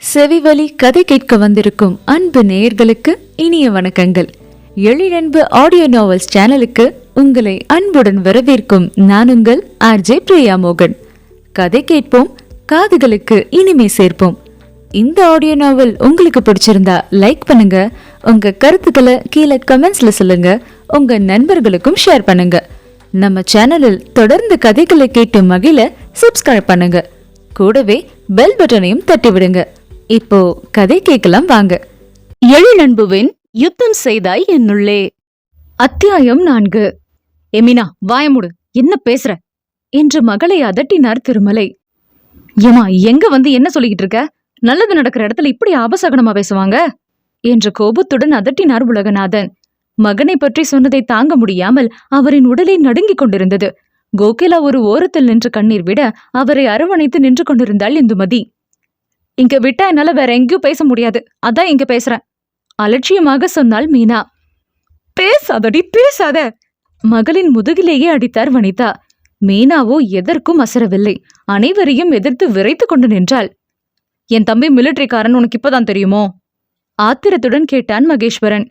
செவிவழி கதை கேட்க வந்திருக்கும் அன்பு நேயர்களுக்கு இனிய வணக்கங்கள். எழிலன்பு ஆடியோ நாவல்ஸ் சேனலுக்கு உங்களை அன்புடன் வரவேற்கும் நான் உங்கள் ஆர்ஜே பிரியா மோகன். கதை கேட்போம், காதுகளுக்கு இனிமை சேர்ப்போம். இந்த ஆடியோ நாவல் உங்களுக்கு பிடிச்சிருந்தா லைக் பண்ணுங்க, உங்க கருத்துக்களை கீழே கமெண்ட்ஸ்ல சொல்லுங்க, உங்க நண்பர்களுக்கும் ஷேர் பண்ணுங்க. நம்ம சேனலில் தொடர்ந்து கதைகளை கேட்டு மகிழ சப்ஸ்கிரைப் பண்ணுங்க. கூடவே பெல் பட்டனையும் தட்டி விடுங்க. இப்போ கதை கேட்கலாம் வாங்க. எழிலன்புவின் யுத்தம் செய்தாய் என்னுள்ளே. அத்தியாயம் 4. எமினா வாயமுடு, என்ன பேசுற என்று மகளை அதட்டினார் திருமலை. ஏமா எங்க வந்து என்ன சொல்லிக்கிட்டு இருக்க? நல்லது நடக்கிற இடத்துல இப்படி அபசகனமா பேசுவாங்க என்று கோபத்துடன் அதட்டினார் உலகநாதன். மகனை பற்றி சொன்னதை தாங்க முடியாமல் அவரின் உடலை நடுங்கிக் கொண்டிருந்தது. கோகிலா ஒரு ஓரத்தில் நின்று கண்ணீர் விட அவரை அரவணைத்து நின்று கொண்டிருந்தாள் இந்துமதி. இங்க விட்டா என்னால வேற எங்கேயும் பேச முடியாது, அதான் இங்க பேசுறேன் அலட்சியமாக சொன்னாள் மீனா. பேசாதடி பேசாத, மகளின் முதுகிலேயே அடித்தார் வனிதா. மீனாவோ எதற்கும் அசரவில்லை. அனைவரையும் எதிர்த்து விரைத்து கொண்டு நின்றாள். என் தம்பி மிலிட்டரிக்காரன் உனக்கு இப்பதான் தெரியுமோ? ஆத்திரத்துடன் கேட்டான் மகேஸ்வரன்.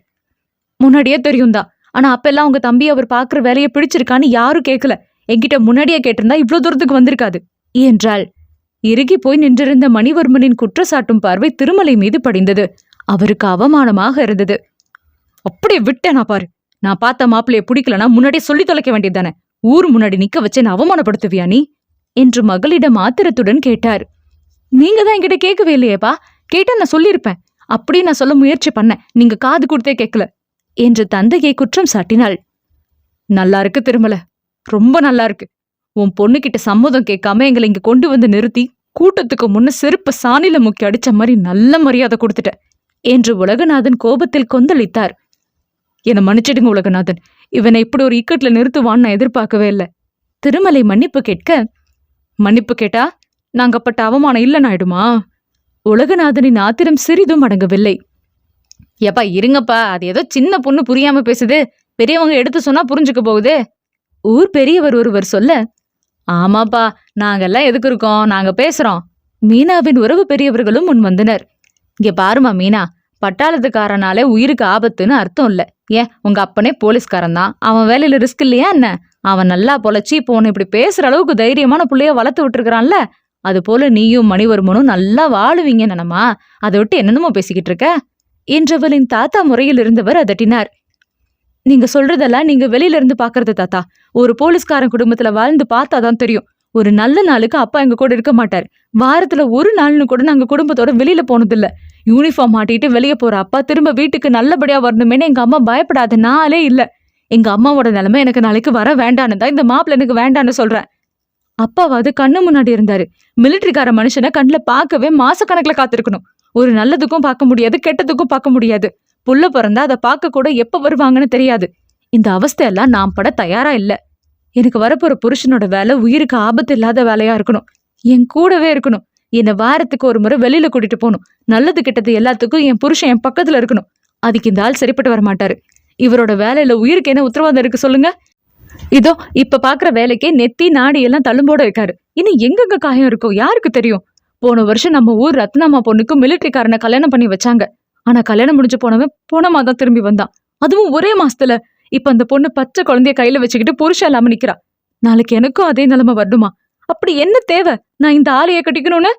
முன்னாடியே தெரியும்தா, ஆனா அப்பெல்லாம் உங்க தம்பி அவர் பாக்குற வேலையை பிடிச்சிருக்கான்னு யாரும் கேட்கல. என்கிட்ட முன்னாடியே கேட்டிருந்தா இவ்வளவு தூரத்துக்கு வந்திருக்காது என்றாள். இறுகி போய் நின்றிருந்த மணிவர்மனின் குற்றச்சாட்டும் பார்வை திருமலை மீது படிந்தது. அவருக்கு அவமானமாக இருந்தது. அப்படியே விட்டேனா பாரு, நான் பார்த்த மாப்பிள்ளைய பிடிக்கலனா முன்னாடியே சொல்லி தொலைக்க வேண்டியதானே? ஊர் முன்னாடி நிக்க வச்சு நான் அவமானப்படுத்துவியா நீ என்று மகளிடம் ஆத்திரத்துடன் கேட்டார். நீங்க தான் என்கிட்ட கேட்கவே இல்லையேப்பா, கேட்டா நான் சொல்லியிருப்பேன். அப்படியே நான் சொல்ல முயற்சி பண்ணேன், நீங்க காது கொடுத்தே கேட்கல என்று தந்தையை குற்றம் சாட்டினாள். நல்லா இருக்கு திருமலை, ரொம்ப நல்லா இருக்கு. உன் பொண்ணுகிட்ட சம்மதம் கேட்காம எங்களை இங்க கொண்டு வந்து நிறுத்தி கூட்டத்துக்கு முன்ன செருப்ப சாணில முக்கி அடிச்ச மாதிரி நல்ல மரியாதை கொடுத்துட்ட என்று உலகநாதன் கோபத்தில் கொந்தளித்தார். என்னை மன்னிச்சிடுங்க உலகநாதன், இவனை இப்படி ஒரு இக்கட்ல நிறுத்துவான்னு நான் எதிர்பார்க்கவே இல்லை. திருமலை மன்னிப்பு கேட்க, மன்னிப்பு கேட்டா நாங்க பட்ட அவமானம் இல்லைன்னு ஆயிடுமா? உலகநாதனின் ஆத்திரம் சிறிதும் அடங்கவில்லை. ஏப்பா இருங்கப்பா, அது ஏதோ சின்ன பொண்ணு புரியாம பேசுது, பெரியவங்க எடுத்து சொன்னா புரிஞ்சுக்க போகுதே ஊர் பெரியவர் ஒருவர் சொல்ல, ஆமாப்பா நாங்கெல்லாம் எதுக்கு இருக்கோம், நாங்க பேசுறோம். மீனாவின் உறவு பெரியவர்களும் முன் வந்தனர். இங்க பாருமா மீனா, பட்டாளத்துக்காரனாலே உயிருக்கு ஆபத்துன்னு அர்த்தம் இல்ல. ஏன் உங்க அப்பனே போலீஸ்காரன் தான், அவன் வேலையில ரிஸ்க் இல்லையா என்ன? அவன் நல்லா பொழைச்சி இப்போ உன்னை இப்படி பேசுற அளவுக்கு தைரியமான புள்ளைய வளர்த்து விட்டுருக்கான்ல, அது போல நீயும் மணிவர்மனும் நல்லா வாழுவீங்க நினமா. அதை விட்டு என்னென்னமோ பேசிக்கிட்டு இருக்க என்றவளின் தாத்தா முறையில் இருந்தவர் அதட்டினார். நீங்க சொல்றதெல்லாம் நீங்க வெளியில இருந்து பாக்குறது தாத்தா. ஒரு போலீஸ்காரன் குடும்பத்துல வாழ்ந்து பார்த்தாதான் தெரியும். ஒரு நல்ல நாளுக்கு அப்பா எங்க கூட இருக்க மாட்டார். வாரத்துல ஒரு நாள்னு கூட நாங்க குடும்பத்தோட வெளியில போனதில்ல. யூனிஃபார்ம் மாட்டிட்டு வெளியே போற அப்பா திரும்ப வீட்டுக்கு நல்லபடியா வரணுமேனு எங்க அம்மா பயப்படாத நாளே இல்ல. எங்க அம்மாவோட நிலைமை எனக்கு நாளைக்கு வர வேண்டான்னு தான் இந்த மாப்பிள்ள எனக்கு வேண்டான்னு சொல்றேன். அப்பாவாவது கண்ணு முன்னாடி இருந்தாரு. மிலிட்டரிக்கார மனுஷனை கண்ணுல பார்க்கவே மாசக்கணக்கில் காத்திருக்கணும். ஒரு நல்லதுக்கும் பார்க்க முடியாது, கெட்டதுக்கும் பார்க்க முடியாது. புள்ள பிறந்தா அதை பார்க்க கூட எப்ப வருவாங்கன்னு தெரியாது. இந்த அவஸ்தையெல்லாம் நான் பட தயாரா இல்ல. எனக்கு வரப்போற புருஷனோட வேலை உயிருக்கு ஆபத்து இல்லாத வேலையா இருக்கணும். என் கூடவே இருக்கணும். என்னை வாரத்துக்கு ஒரு முறை வெளியில கூட்டிட்டு போகணும். நல்லது கெட்டது எல்லாத்துக்கும் என் புருஷன் என் பக்கத்துல இருக்கணும். அதுக்கு இந்த ஆள் சரிப்பட்டு வரமாட்டாரு. இவரோட வேலையில உயிருக்கு என்ன உத்தரவாதம் இருக்கு சொல்லுங்க? இதோ இப்ப பாக்குற வேலைக்கே நெத்தி நாடி எல்லாம் தழும்போட இருக்காரு. இன்னும் எங்கெங்க காயம் இருக்கோ யாருக்கு தெரியும்? போன வருஷம் நம்ம ஊர் ரத்னாமா பொண்ணுக்கு மிலிட்டரிக்காரனை கல்யாணம் பண்ணி வச்சாங்க. ஆனா கல்யாணம் முடிஞ்சு போனவன் போன மாதம் திரும்பி வந்தான், அதுவும் ஒரே மாசத்துல. இப்ப அந்த பொண்ணு பச்சை குழந்தைய கையில வச்சுக்கிட்டு புருஷன் இல்லாம நிக்கிறா. நாளைக்கு எனக்கும் அதே நிலைமை வரணுமா? அப்படி என்ன தேவை நான் இந்த ஆலையை கட்டிக்கணும்னு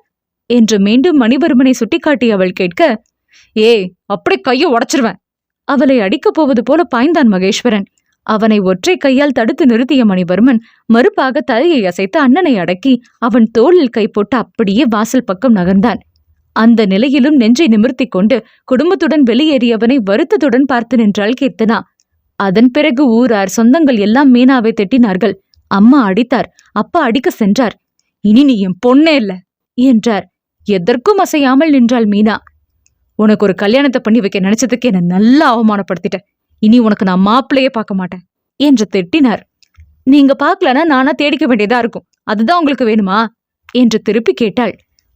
என்று மீண்டும் மணிவர்மனை சுட்டி காட்டி அவள் கேட்க, ஏய் அப்படி கையை உடைச்சிருவேன். அவளை அடிக்கப் போவது போல பாய்ந்தான் மகேஸ்வரன். அவனை ஒற்றை கையால் தடுத்து நிறுத்திய மணிவர்மன் மறுப்பாக தலையை அசைத்து அண்ணனை அடக்கி அவன் தோளில் கை போட்டு அப்படியே வாசல் பக்கம் நகர்ந்தான். அந்த நிலையிலும் நெஞ்சை நிமிர்த்தி கொண்டு குடும்பத்துடன் வெளியேறியவனை வருத்தத்துடன் பார்த்து நின்றாள் கீர்த்தனா. அதன் பிறகு ஊரார் சொந்தங்கள் எல்லாம் மீனாவை திட்டினார்கள். அம்மா அடித்தார், அப்பா அடிக்க சென்றார். இனி நீ என் பொண்ணே இல்ல என்றார். எதற்கும் அசையாமல் நின்றாள் மீனா. உனக்கு ஒரு கல்யாணத்தை பண்ணி வைக்க நினைச்சதுக்கு என்ன நல்லா அவமானப்படுத்திட்ட. இனி உனக்கு நான் மாப்பிள்ளையே பார்க்க மாட்டேன் என்று திட்டினார். நீங்க பார்க்கலன்னா நானா தேடிக்க வேண்டியதா இருக்கும், அதுதான் உங்களுக்கு வேணுமா என்று திருப்பி கேட்டாள்.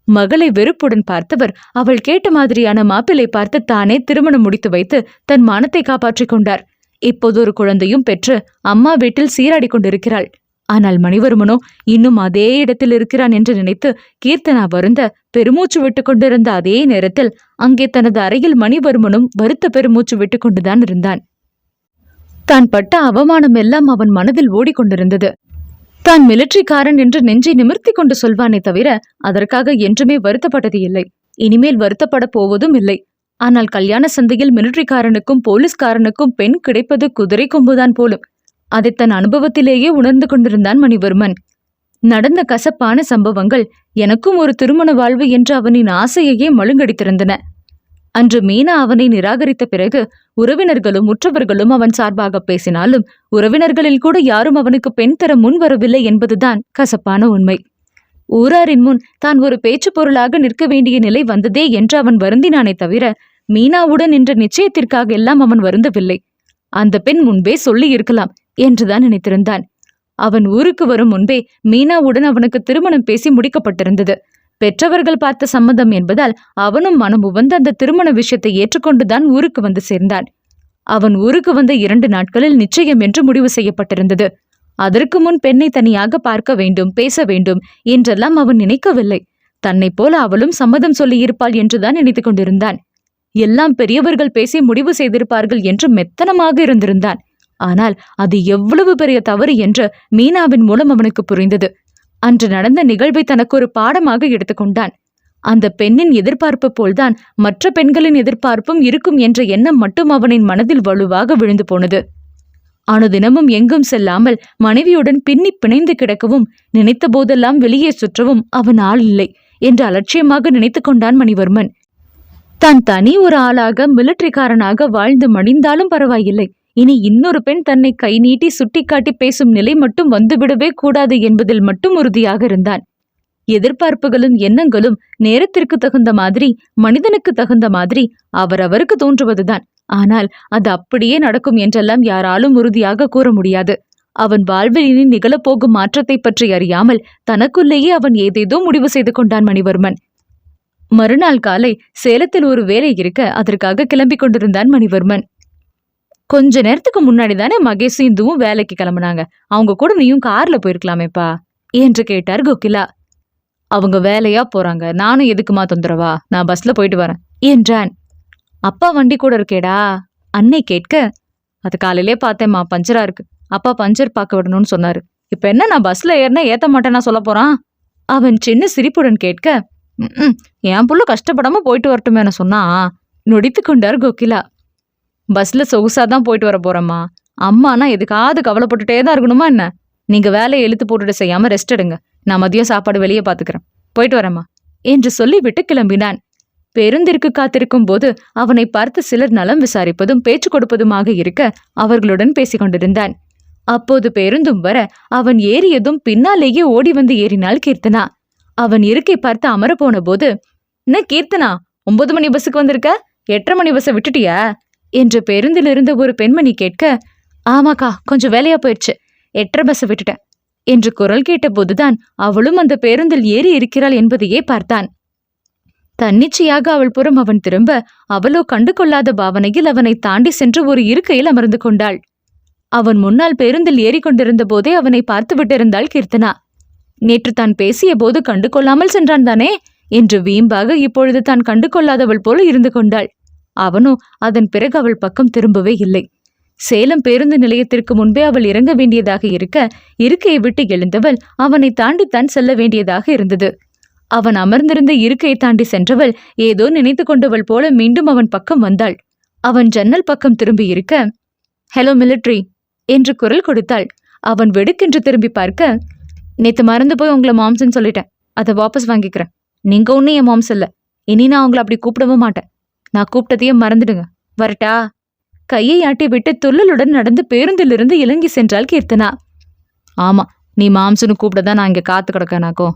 மகளை வெறுப்புடன் பார்த்தவர் அவள் கேட்ட மாதிரியான மாப்பிள்ளை பார்த்து தானே திருமணம் முடித்து வைத்து தன் மானத்தை காப்பாற்றிக் கொண்டார். இப்போது ஒரு குழந்தையும் பெற்று அம்மா வீட்டில் சீராடி கொண்டிருக்கிறாள். ஆனால் மணிவர்மனோ இன்னும் அதே இடத்தில் இருக்கிறான் என்று நினைத்து கீர்த்தனா வருந்த பெருமூச்சு விட்டு கொண்டிருந்த அதே நேரத்தில் அங்கே தனது அறையில் மணிவர்மனும் வருத்த பெருமூச்சு விட்டு கொண்டுதான் இருந்தான். தான் பட்ட அவமானம் எல்லாம் அவன் மனதில் ஓடிக்கொண்டிருந்தது. தான் மிலிட்டரிக்காரன் என்று நெஞ்சை நிமிர்த்தி கொண்டு சொல்வானே தவிர அதற்காக என்றுமே வருத்தப்பட்டது இல்லை. இனிமேல் வருத்தப்பட போவதும் இல்லை. ஆனால் கல்யாண சந்தையில் மிலிட்டரிக்காரனுக்கும் போலீஸ்காரனுக்கும் பெண் கிடைப்பது குதிரை கொம்புதான் போலும். அதை தன் அனுபவத்திலேயே உணர்ந்து கொண்டிருந்தான் மணிவர்மன். நடந்த கசப்பான சம்பவங்கள் எனக்கும் ஒரு திருமண வாழ்வு என்ற அவனின் ஆசையையே மழுங்கடித்திருந்தன. அன்று மீனா அவனை நிராகரித்த பிறகு உறவினர்களும் உற்றவர்களும் அவன் சார்பாக பேசினாலும் உறவினர்களில் கூட யாரும் அவனுக்கு பெண் தர முன் வரவில்லை என்பதுதான் கசப்பான உண்மை. ஊராரின் முன் தான் ஒரு பேச்சு பொருளாக நிற்க வேண்டிய நிலை வந்ததே என்று அவன் வருந்தினானே தவிர மீனாவுடன் என்ற நிச்சயத்திற்காக எல்லாம் அவன் வருந்தவில்லை. அந்த பெண் முன்பே சொல்லி இருக்கலாம் என்றுதான் நினைத்திருந்தான். அவன் ஊருக்கு வரும் முன்பே மீனாவுடன் அவனுக்கு திருமணம் பேசி முடிக்கப்பட்டிருந்தது. பெற்றவர்கள் பார்த்த சம்மதம் என்பதால் அவனும் மனம் உவந்து அந்த திருமண விஷயத்தை ஏற்றுக்கொண்டுதான் ஊருக்கு வந்து சேர்ந்தான். அவன் ஊருக்கு வந்த 2 நாட்களில் நிச்சயம் என்று முடிவு செய்யப்பட்டிருந்தது. அதற்கு முன் பெண்ணை தனியாக பார்க்க வேண்டும், பேச வேண்டும் என்றெல்லாம் அவன் நினைக்கவில்லை. தன்னை போல அவளும் சம்மதம் சொல்லியிருப்பாள் என்றுதான் நினைத்து கொண்டிருந்தான். எல்லாம் பெரியவர்கள் பேசி முடிவு செய்திருப்பார்கள் என்று மெத்தனமாக இருந்திருந்தான். ஆனால் அது எவ்வளவு பெரிய தவறு என்று மீனாவின் மூலம் அவனுக்கு புரிந்தது. அன்று நடந்த நிகழ்வை தனக்கு ஒரு பாடமாக எடுத்துக்கொண்டான். அந்த பெண்ணின் எதிர்பார்ப்பு போல்தான் மற்ற பெண்களின் எதிர்பார்ப்பும் இருக்கும் என்ற எண்ணம் மட்டும் அவனின் மனதில் வலுவாக விழுந்து போனது. அனுதினமும் எங்கும் செல்லாமல் மனைவியுடன் பின்னி பிணைந்து கிடக்கவும் நினைத்த போதெல்லாம் வெளியே சுற்றவும் அவன் ஆள் இல்லை என்று அலட்சியமாக நினைத்து கொண்டான் மணிவர்மன். தான் தனி ஒரு ஆளாக மிலிட்டரிக்காரனாக வாழ்ந்து மடிந்தாலும் பரவாயில்லை, இனி இன்னொரு பெண் தன்னை கை நீட்டி சுட்டிக்காட்டி பேசும் நிலை மட்டும் வந்துவிடவே கூடாது என்பதில் மட்டும் உறுதியாக இருந்தான். எதிர்பார்ப்புகளும் எண்ணங்களும் நேரத்திற்கு தகுந்த மாதிரி, மனிதனுக்கு தகுந்த மாதிரி அவரவருக்கு தோன்றுவதுதான். ஆனால் அது அப்படியே நடக்கும் என்றெல்லாம் யாராலும் உறுதியாக கூற முடியாது. அவன் வாழ்வில் இனி நிகழப்போகும் மாற்றத்தை பற்றி அறியாமல் தனக்குள்ளேயே அவன் ஏதேதோ முடிவு செய்து கொண்டான் மணிவர்மன். மறுநாள் காலை சேலத்தில் ஒரு வேலை இருக்க அதற்காக கிளம்பிக் கொண்டிருந்தான் மணிவர்மன். கொஞ்ச நேரத்துக்கு முன்னாடி தானே மகேஷும் இந்துவும் வேலைக்கு கிளம்புனாங்க, அவங்க கூட நீயும் கார்ல போயிருக்கலாமேப்பா என்று கேட்டார் கோகிலா. அவங்க வேலையா போறாங்க, நானும் எதுக்குமா தொந்தரவா, நான் பஸ்ல போயிட்டு வரேன் என்றான். அப்பா வண்டி கூட இருக்கேடா அன்னை கேட்க, அது காலையிலே பார்த்தேம்மா, பஞ்சரா இருக்கு, அப்பா பஞ்சர் பார்க்க விடணும்னு சொன்னாரு. இப்ப என்ன நான் பஸ்ல ஏறினா ஏத்த மாட்டேன்னா சொல்ல போறான்? அவன் சின்ன சிரிப்புடன் கேட்க, என் புள்ள கஷ்டப்படாம போயிட்டு வரட்டுமே சொன்னா நொடித்து கொண்டார் கோகிலா. பஸ்ல சொகுசாதான் போயிட்டு வர போறேம்மா, அம்மானா எதுக்காவது கவலைப்பட்டுட்டே தான் இருக்கணுமா என்ன? நீங்க வேலையை இழுத்து போட்டுட்டு செய்யாம ரெஸ்ட் எடுங்க, நான் மதியம் சாப்பாடு வெளியே பாத்துக்கிறேன், போயிட்டு வரேம்மா என்று சொல்லிவிட்டு கிளம்பினான். பேருந்திற்கு காத்திருக்கும் போது அவனை பார்த்து சிலர் நலம் விசாரிப்பதும் பேச்சு கொடுப்பதுமாக இருக்க அவர்களுடன் பேசிக்கொண்டிருந்தான். அப்போது பேருந்தும் வர அவன் ஏறியதும் பின்னாலேயே ஓடி வந்து ஏறினாள் கீர்த்தனா. அவன் இருக்கை பார்த்து அமரப்போன போது, என்ன கீர்த்தனா, 9 மணி பஸ்ஸுக்கு வந்திருக்க, 8:30 மணி பஸ்ஸை விட்டுட்டியா என்று பேருந்தில் இருந்த ஒரு பெண்மணி கேட்க, ஆமாக்கா கொஞ்சம் வேலையா போயிடுச்சு, 8:30 பஸ்ஸை விட்டுட்டேன் என்று குரல் கேட்ட போதுதான் அவளும் அந்த பேருந்தில் ஏறி இருக்கிறாள் என்பதையே பார்த்தான். தன்னிச்சையாக அவள் புறம் அவன் திரும்ப அவளோ கண்டு கொள்ளாத பாவனையில் அவனை தாண்டி சென்று ஒரு இருக்கையில் அமர்ந்து கொண்டாள். அவன் முன்னால் பேருந்தில் ஏறிக்கொண்டிருந்த போதே அவனை பார்த்து விட்டிருந்தாள் கீர்த்தனா. நேற்று தான் பேசிய போது கண்டு கொள்ளாமல் சென்றான் தானே என்று வீம்பாக இப்பொழுது தான் கண்டு கொள்ளாதவள் போல இருந்து கொண்டாள். அவனோ அதன் பிறகு அவள் பக்கம் திரும்பவே இல்லை. சேலம் பேருந்து நிலையத்திற்கு முன்பே அவள் இறங்க வேண்டியதாக இருக்க இருக்கையை விட்டு எழுந்தவள் அவனை தாண்டித்தான் செல்ல வேண்டியதாக இருந்தது. அவன் அமர்ந்திருந்த இருக்கையை தாண்டி சென்றவள் ஏதோ நினைத்து கொண்டவள் போல மீண்டும் அவன் பக்கம் வந்தாள். அவன் ஜன்னல் பக்கம் திரும்பி இருக்க, ஹலோ மிலிட்ரி என்று குரல் கொடுத்தாள். அவன் வெடுக்கென்று திரும்பி பார்க்க, நேத்து மறந்து போய் உங்களை மாம்ஸ்ன்னு சொல்லிட்டேன், அதை வாபஸ் வாங்கிக்கிறேன். நீங்க ஒன்னும் என் மாம்ஸ் இல்ல, இனி நான் உங்களை அப்படி கூப்பிடவும் மாட்டேன், நான் கூப்பிட்டதையே மறந்துடுங்க, வரட்டா? கையை ஆட்டி விட்டு துள்ளலுடன் நடந்து பேருந்திலிருந்து இறங்கி சென்றாள் கீர்த்தனா. ஆமா, நீ மாம்சன்னு கூப்பிடதான் நான் இங்க காத்து கிடக்கனாக்கோ.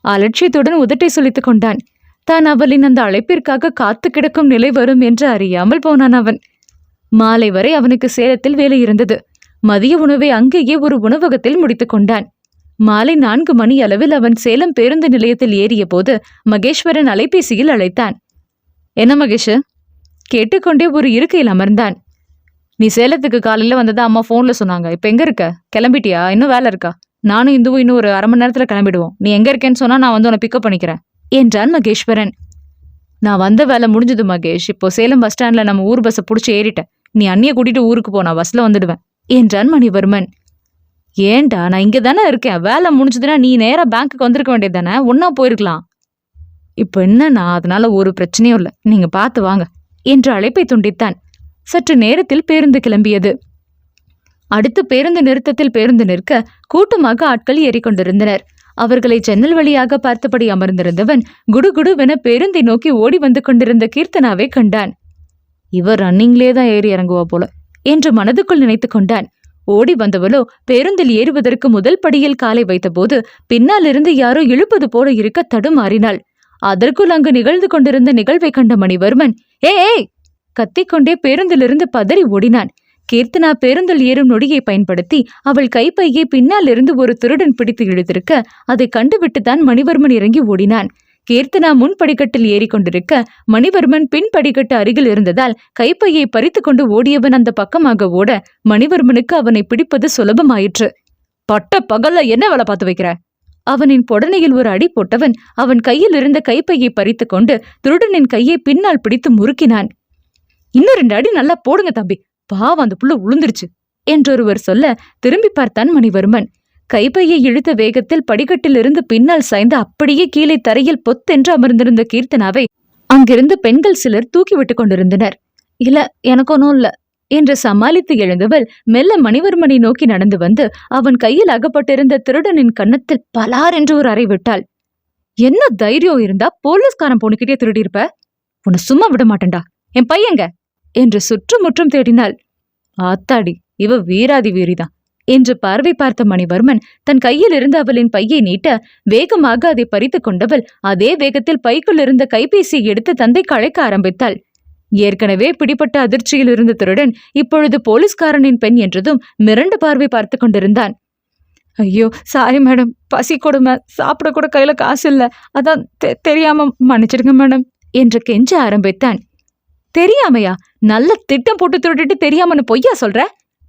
அலட்சியத்துடன் உதட்டை சுளித்து கொண்டான். தான் அவளின் அந்த அழைப்பிற்காக காத்து கிடக்கும் நிலை வரும் என்று அறியாமல் போனான் அவன். மாலை வரை அவனுக்கு சேலத்தில் வேலை இருந்தது. மதிய உணவை அங்கேயே ஒரு உணவகத்தில் முடித்து கொண்டான். மாலை 4 மணி அளவில் அவன் சேலம் பேருந்து நிலையத்தில் ஏறிய போது மகேஸ்வரன் அலைபேசியில் அழைத்தான். என்ன மகேஷ்? கேட்டுக்கொண்டே ஒரு இருக்கையில் அமர்ந்தான். நீ சேலத்துக்கு காலையில வந்ததா அம்மா போன்ல சொன்னாங்க, இப்ப எங்க இருக்க? கிளம்பிட்டியா? இன்னும் வேலை இருக்கா நானும் இந்துவும் இன்னும் ஒரு 1/2 மணி நேரத்துல கிளம்பிடுவோம். நீ எங்க இருக்கேன்னு சொன்னா நான் வந்து உன்னை பிக்கப் பண்ணிக்கிறேன் என்றான் மகேஸ்வரன். நான் வந்த வேலை முடிஞ்சது மகேஷ். இப்போ சேலம் பஸ் ஸ்டாண்ட்ல நம்ம ஊர் பஸ்ஸை புடிச்சு ஏறிட்டேன். நீ அண்ணிய கூட்டிட்டு ஊருக்கு போ, நான் பஸ்ல வந்துடுவேன் என்றான் மணிவர்மன். ஏன்டா, நான் இங்க தானே இருக்கேன். வேலை முடிஞ்சதுன்னா நீ நேரா பேங்க்குக்கு வந்திருக்க வேண்டியது தானே, ஒன்னா போயிருக்கலாம். இப்ப என்னன்னா அதனால ஒரு பிரச்சனையும் இல்லை, நீங்க பார்த்து வாங்க என்று அழைப்பை துண்டித்தான். சற்று நேரத்தில் பேருந்து கிளம்பியது. அடுத்து பேருந்து நிறுத்தத்தில் பேருந்து நிற்க கூட்டமாக ஆட்கள் ஏறிக்கொண்டிருந்தனர். அவர்களை ஜன்னல் வழியாக பார்த்தபடி அமர்ந்திருந்தவன் குடுகுடுவென பேருந்தை நோக்கி ஓடி வந்து கொண்டிருந்த கீர்த்தனாவை கண்டான். இவர் ரன்னிங்லே தான் ஏறி இறங்குவா போல என்று மனதுக்குள் நினைத்து கொண்டான். ஓடி வந்தவளோ பேருந்தில் ஏறுவதற்கு முதல் படியில் காலை வைத்தபோது பின்னால் இருந்து யாரோ இழுப்பது போல இருக்க தடுமாறினாள். அதற்குள் அங்கு நிகழ்ந்து கொண்டிருந்த நிகழ்வை கண்ட மணிவர்மன் ஏய் கத்திக்கொண்டே பேருந்திலிருந்து பதறி ஓடினான். கீர்த்தனா பேருந்தில் ஏறும் நொடியை பயன்படுத்தி அவள் கைப்பையை பின்னால் இருந்து ஒரு திருடன் பிடித்து இழுத்திருக்க அதை கண்டுவிட்டுத்தான் மணிவர்மன் இறங்கி ஓடினான். கீர்த்தனா முன் படிக்கட்டில் ஏறிக்கொண்டிருக்க மணிவர்மன் பின் படிக்கட்டு அருகில் இருந்ததால் கைப்பையை பறித்து கொண்டு ஓடியவன் அந்த பக்கமாக ஓட மணிவர்மனுக்கு அவனை பிடிப்பது சுலபமாயிற்று. பட்ட பகல்ல என்ன வேலை பார்த்து வைக்கிற? அவனின் பொடனையில் ஒரு அடி போட்டவன் அவன் கையில் இருந்த கைப்பையை பறித்து கொண்டு திருடனின் கையை பின்னால் பிடித்து முறுக்கினான். இன்னும் 2 அடி நல்லா போடுங்க தம்பி, பாவம் அந்த புள்ள உளுந்துருச்சு என்றொருவர் சொல்ல திரும்பி பார்த்தான் மணிவர்மன். கைப்பையை இழுத்த வேகத்தில் படிக்கட்டிலிருந்து பின்னால் சாய்ந்து அப்படியே கீழே தரையில் பொத்தென்று அமர்ந்திருந்த கீர்த்தனாவை அங்கிருந்து பெண்கள் சிலர் தூக்கிவிட்டு கொண்டிருந்தனர். இல்ல, எனக்கு ஒன்னும் இல்ல என்று சமாளித்து எழுந்தவள் மெல்ல மணிவர்மனை நோக்கி நடந்து வந்து அவன் கையில் அகப்பட்டிருந்த திருடனின் கன்னத்தில் பலார் என்று ஒரு அறை விட்டாள். என்ன தைரியம் இருந்தா போலீஸ்காரன் பொண்ணுகிட்டே திருடி இருப்ப? உன்னை சும்மா விட மாட்டேன்டா, என் பையங்க என்று சுற்றுமுற்றும் தேடினாள். ஆத்தாடி, இவ வீராதி வீரிதான் என்று பார்வை பார்த்த மணிவர்மன் தன் கையில் இருந்து அவளின் பையை நீட்ட வேகமாக அதை பறித்து கொண்டவள் அதே வேகத்தில் பைக்குள் இருந்த கைபேசியை எடுத்து தந்தைக்கு அழைக்க ஆரம்பித்தாள். ஏற்கனவே பிடிப்பட்ட அதிர்ச்சியில் இருந்த திருடன் இப்பொழுது போலீஸ்காரனின் பெண் என்றதும் மிரண்டு பார்வை பார்த்து கொண்டிருந்தான். ஐயோ சாரி மேடம், பசி கொடுமை, சாப்பிட கூட கையில காசு இல்ல, அதான் தெரியாம மன்னிச்சிடுங்க மேடம் என்று கெஞ்ச ஆரம்பித்தான். தெரியாமையா? நல்ல திட்டம் போட்டு திருடிட்டு தெரியாமன்னு பொய்யா சொல்ற?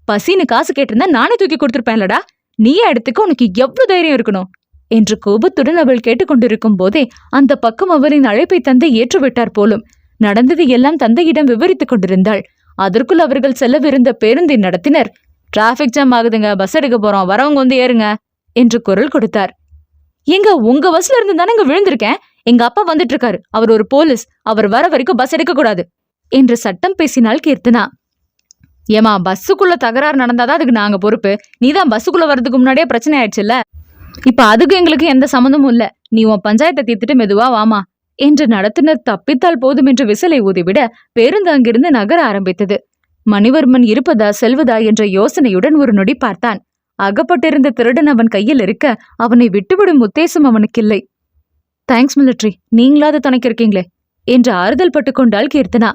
பசின்னு காசு கேட்டிருந்தா நானே தூக்கி கொடுத்துருப்பேன்லடா, நீயே எடுத்துக்க, உனக்கு எவ்வளவு தைரியம் இருக்கணும் என்று கோபத்துடன் அவள் கேட்டுக்கொண்டிருக்கும் போதே அந்த பக்கம் அவரின் அழைப்பை தந்தை ஏற்றுவிட்டார் போலும். நடந்தது எல்லாம் தந்தையிடம் விவரித்துக் கொண்டிருந்தாள். அதற்குள் அவர்கள் செல்லவிருந்த பேருந்தின் நடத்தினர் டிராபிக் ஜாம் ஆகுதுங்க, பஸ் எடுக்க போறோம், வரவங்க வந்து ஏறுங்க என்று குரல் கொடுத்தார். எங்க உங்க பஸ்ல இருந்து தானே இங்க விழுந்திருக்கேன், எங்க அப்பா வந்துட்டு இருக்காரு, அவர் ஒரு போலீஸ், அவர் வர வரைக்கும் பஸ் எடுக்க கூடாது என்று சட்டம் பேசினாள் கீர்த்தனா. ஏமா, பஸ்ஸுக்குள்ள தகராறு நடந்தாதான் அதுக்கு நாங்க பொறுப்பு, நீதான் பஸ்ஸுக்குள்ள வர்றதுக்கு முன்னாடியே பிரச்சனை ஆயிடுச்சுல்ல, இப்ப அதுக்கு எங்களுக்கு எந்த சம்மந்தமும் இல்ல, நீ உன் பஞ்சாயத்தை தீர்த்துட்டு மெதுவா வாமா என்று நடத்துனர் தப்பித்தால் போதும் என்று விசிலை ஊதிவிட பேருந்து அங்கிருந்து நகர ஆரம்பித்தது. மணிவர்மன் இருப்பதா செல்வதா என்ற யோசனையுடன் ஒரு நொடி பார்த்தான். அகப்பட்டிருந்த திருடன் அவன் கையில் இருக்க அவனை விட்டுவிடும் உத்தேசம் அவனுக்கில்லை. தேங்க்ஸ் மிலிட்ரி, நீங்களாவது துணைக்கு இருக்கீங்களே என்று ஆறுதல் பட்டு கொண்டாள் கீர்த்தனா.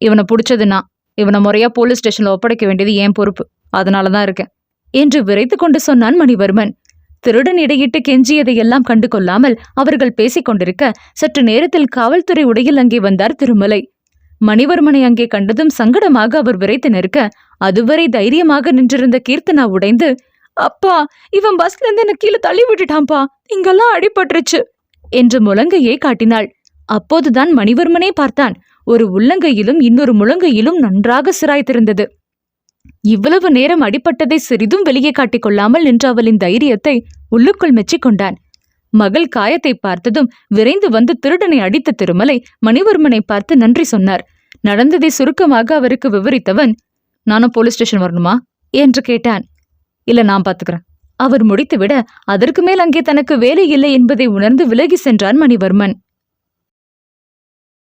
இவனை பிடிச்சதுன்னா இவனை முறையா போலீஸ் ஸ்டேஷன்ல ஒப்படைக்க வேண்டியது என் பொறுப்பு, அதனாலதான் இருக்கேன் என்று விரைத்து கொண்டு சொன்னான் மணிவர்மன். திருடன் இடையிட்டு கெஞ்சியதையெல்லாம் கண்டு கொள்ளாமல் அவர்கள் பேசிக் கொண்டிருக்க சற்று நேரத்தில் காவல்துறை உடையில் அங்கே வந்தார் திருமலை. மணிவர்மனை அங்கே கண்டதும் சங்கடமாக அவர் விரைத்து நிற்க அதுவரை தைரியமாக நின்றிருந்த கீர்த்தனா உடைந்து, அப்பா, இவன் பஸ்ல இருந்து என்ன கீழே தள்ளி விட்டுட்டான்பா, இங்கெல்லாம் அடிபட்டுருச்சு என்று முழங்கையை காட்டினாள். அப்போதுதான் மணிவர்மனே பார்த்தான். ஒரு உள்ளங்கையிலும் இன்னொரு முழங்கையிலும் நன்றாக சிராய்த்திருந்தது. இவ்வளவு நேரம் அடிப்பட்டதை சிறிதும் வெளியே காட்டிக் கொள்ளாமல் நின்ற அவளின் தைரியத்தை உள்ளுக்குள் மெச்சிக்கொண்டான். மகள் காயத்தை பார்த்ததும் விரைந்து வந்து திருடனை அடித்த திருமலை மணிவர்மனை பார்த்து நன்றி சொன்னார். நடந்ததை சுருக்கமாக அவருக்கு விவரித்தவன், நானும் போலீஸ் ஸ்டேஷன் வரணுமா என்று கேட்டான். இல்ல, நான் பாத்துக்கிறேன். அவர் முடித்துவிட அதற்கு மேல் அங்கே தனக்கு வேலை இல்லை என்பதை உணர்ந்து விலகி சென்றான் மணிவர்மன்.